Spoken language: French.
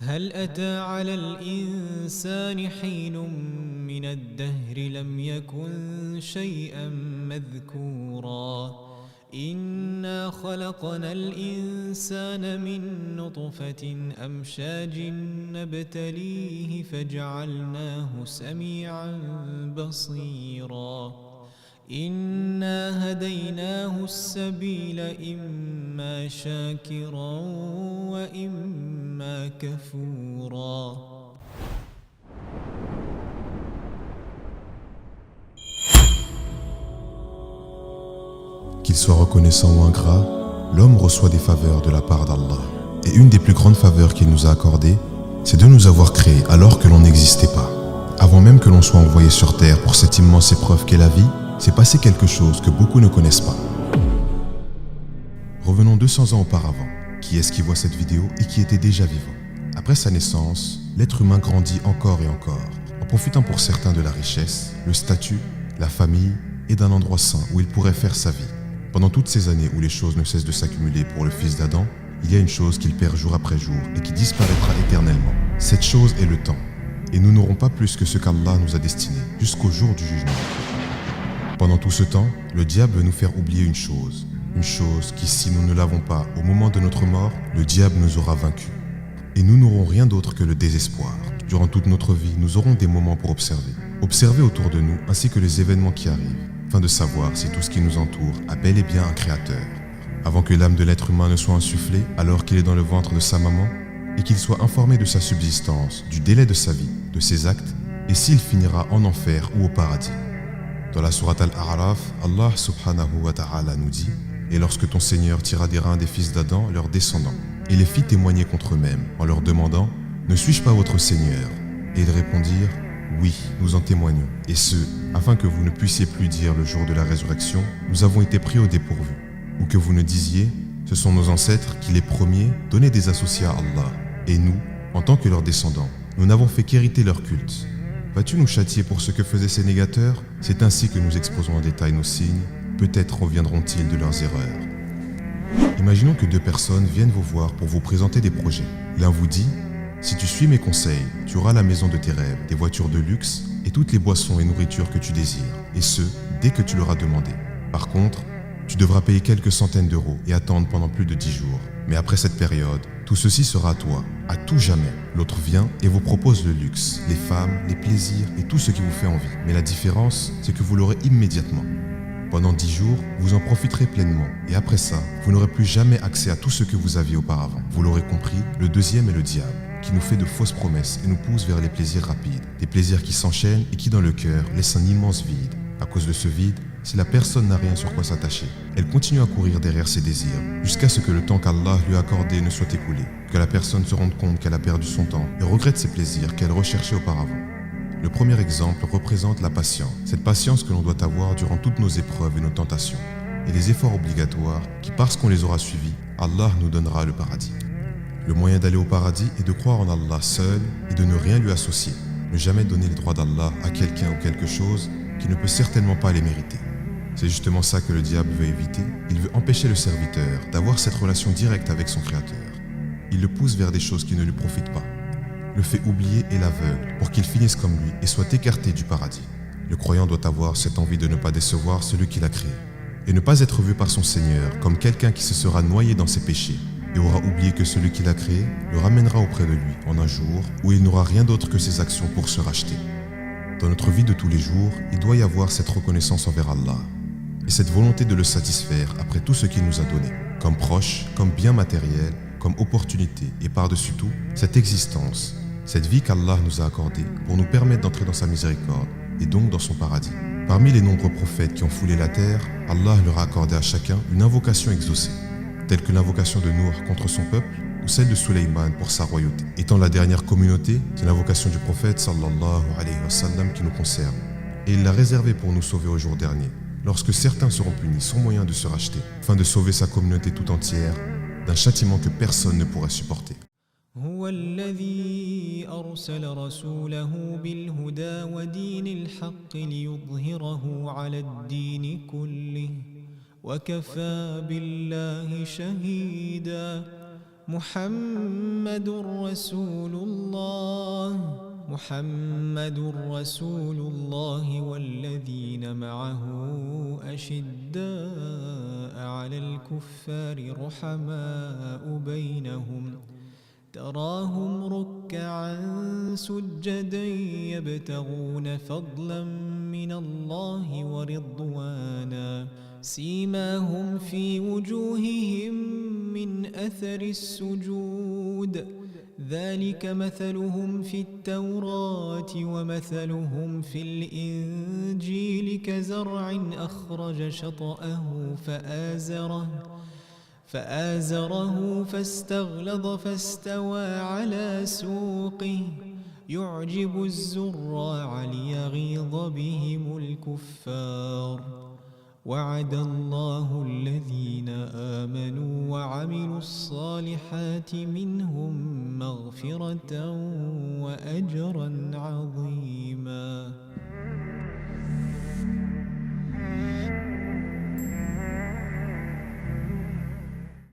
هل أتى على الإنسان حين من الدهر لم يكن شيئا مذكورا إنا خلقنا الإنسان من نطفة أمشاج نبتليه فجعلناه سميعا بصيرا إنا هديناه السبيل إما شاكرا وإما كفورا. Qu'il soit reconnaissant ou ingrat, l'homme reçoit des faveurs de la part d'Allah. Et une des plus grandes faveurs qu'il nous a accordées, c'est de nous avoir créés alors que l'on n'existait pas. Avant même que l'on soit envoyé sur terre pour cette immense épreuve qu'est la vie, s'est passé quelque chose que beaucoup ne connaissent pas. Revenons 200 ans auparavant. Qui est-ce qui voit cette vidéo et qui était déjà vivant? Après sa naissance, l'être humain grandit encore et encore, en profitant pour certains de la richesse, le statut, la famille et d'un endroit sain où il pourrait faire sa vie. Pendant toutes ces années où les choses ne cessent de s'accumuler pour le fils d'Adam, il y a une chose qu'il perd jour après jour et qui disparaîtra éternellement. Cette chose est le temps. Et nous n'aurons pas plus que ce qu'Allah nous a destiné, jusqu'au jour du jugement. Pendant tout ce temps, le diable veut nous faire oublier une chose qui, si nous ne l'avons pas au moment de notre mort, le diable nous aura vaincus. Et nous n'aurons rien d'autre que le désespoir. Durant toute notre vie, nous aurons des moments pour observer autour de nous ainsi que les événements qui arrivent, afin de savoir si tout ce qui nous entoure a bel et bien un créateur. Avant que l'âme de l'être humain ne soit insufflée alors qu'il est dans le ventre de sa maman, et qu'il soit informé de sa subsistance, du délai de sa vie, de ses actes, et s'il finira en enfer ou au paradis. Dans la sourate Al-A'raf, Allah subhanahu wa ta'ala nous dit « Et lorsque ton Seigneur tira des reins des fils d'Adam, leurs descendants, et les fit témoigner contre eux-mêmes, en leur demandant « Ne suis-je pas votre Seigneur ?» Et ils répondirent « Oui, nous en témoignons. Et ce, afin que vous ne puissiez plus dire le jour de la résurrection « Nous avons été pris au dépourvu. » Ou que vous ne disiez « Ce sont nos ancêtres qui, les premiers, donnaient des associés à Allah. Et nous, en tant que leurs descendants, nous n'avons fait qu'hériter leur culte. Vas-tu nous châtier pour ce que faisaient ces négateurs? C'est ainsi que nous exposons en détail nos signes. Peut-être reviendront-ils de leurs erreurs. » Imaginons que deux personnes viennent vous voir pour vous présenter des projets. L'un vous dit « Si tu suis mes conseils, tu auras la maison de tes rêves, des voitures de luxe et toutes les boissons et nourritures que tu désires, et ce, dès que tu l'auras demandé. Par contre, tu devras payer quelques centaines d'euros et attendre pendant plus de 10 jours. Mais après cette période, tout ceci sera à toi, à tout jamais. » L'autre vient et vous propose le luxe, les femmes, les plaisirs et tout ce qui vous fait envie. Mais la différence, c'est que vous l'aurez immédiatement. Pendant 10 jours, vous en profiterez pleinement. Et après ça, vous n'aurez plus jamais accès à tout ce que vous aviez auparavant. Vous l'aurez compris, le deuxième est le diable, qui nous fait de fausses promesses et nous pousse vers les plaisirs rapides. Des plaisirs qui s'enchaînent et qui, dans le cœur, laissent un immense vide. À cause de ce vide, si la personne n'a rien sur quoi s'attacher, elle continue à courir derrière ses désirs, jusqu'à ce que le temps qu'Allah lui a accordé ne soit écoulé, que la personne se rende compte qu'elle a perdu son temps et regrette ses plaisirs qu'elle recherchait auparavant. Le premier exemple représente la patience, cette patience que l'on doit avoir durant toutes nos épreuves et nos tentations, et les efforts obligatoires qui, parce qu'on les aura suivis, Allah nous donnera le paradis. Le moyen d'aller au paradis est de croire en Allah seul et de ne rien lui associer, ne jamais donner les droits d'Allah à quelqu'un ou quelque chose qui ne peut certainement pas les mériter. C'est justement ça que le diable veut éviter. Il veut empêcher le serviteur d'avoir cette relation directe avec son créateur. Il le pousse vers des choses qui ne lui profitent pas, le fait oublier et l'aveugle pour qu'il finisse comme lui et soit écarté du paradis. Le croyant doit avoir cette envie de ne pas décevoir celui qui l'a créé et ne pas être vu par son Seigneur comme quelqu'un qui se sera noyé dans ses péchés et aura oublié que celui qui l'a créé le ramènera auprès de lui en un jour où il n'aura rien d'autre que ses actions pour se racheter. Dans notre vie de tous les jours, il doit y avoir cette reconnaissance envers Allah et cette volonté de le satisfaire après tout ce qu'il nous a donné, comme proche, comme bien matériel, comme opportunité et par-dessus tout, cette existence, cette vie qu'Allah nous a accordée pour nous permettre d'entrer dans sa miséricorde et donc dans son paradis. Parmi les nombreux prophètes qui ont foulé la terre, Allah leur a accordé à chacun une invocation exaucée, telle que l'invocation de Nour contre son peuple ou celle de Sulayman pour sa royauté. Étant la dernière communauté, c'est l'invocation du prophète sallallahu alayhi wa sallam qui nous concerne. Et il l'a réservée pour nous sauver au jour dernier, lorsque certains seront punis sans moyen de se racheter, afin de sauver sa communauté tout entière d'un châtiment que personne ne pourrait supporter. هو الذي أرسل رسوله بالهدى ودين الحق ليظهره على الدين كله وكفى بالله شهيدا محمد رسول الله والذين معه أشداء على الكفار رحماء بينهم تراهم ركعا سجدا يبتغون فضلا من الله ورضوانا سيماهم في وجوههم من أثر السجود ذلك مثلهم في التوراة ومثلهم في الإنجيل كزرع أخرج شطأه فآزره فاستغلظ فاستوى على سوقه يعجب الزراع ليغيظ بهم الكفار وعد الله الذين آمنوا وعملوا الصالحات منهم مغفرة وأجرا عظيما.